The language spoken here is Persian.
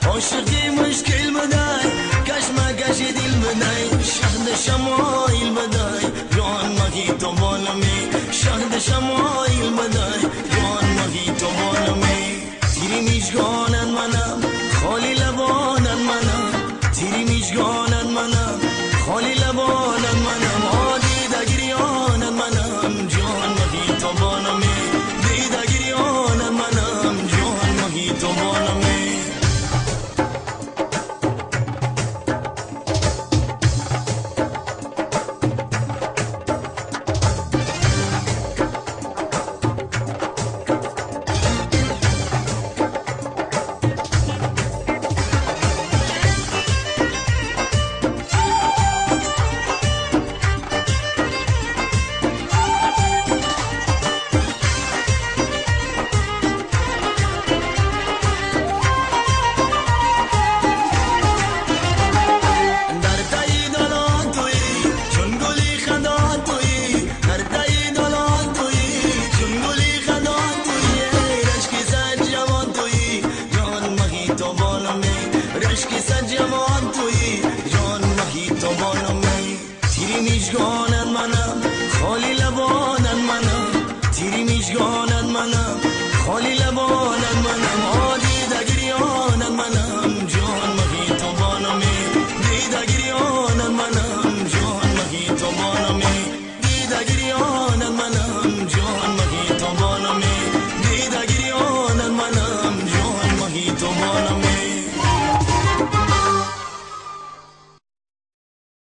عاشقی مشکل بدای کشمکش دل بدای شهد شمایل بدای جان مگی تو بالمی شهد شمایل بدای جان مگی تو بالمی تیری میشگانن منم خالی لبانن منم تیری میشگانن منم خالی لبانن منم آدی دگریانن منم جان مگی تو بالمی دیدگریانن منم جان مگی تو بالمی رشکی سجمان توی جان مهی تو بالمی تیری میشگانن منم خالی لبانن منم تیری میشگانن منم خالی لبانن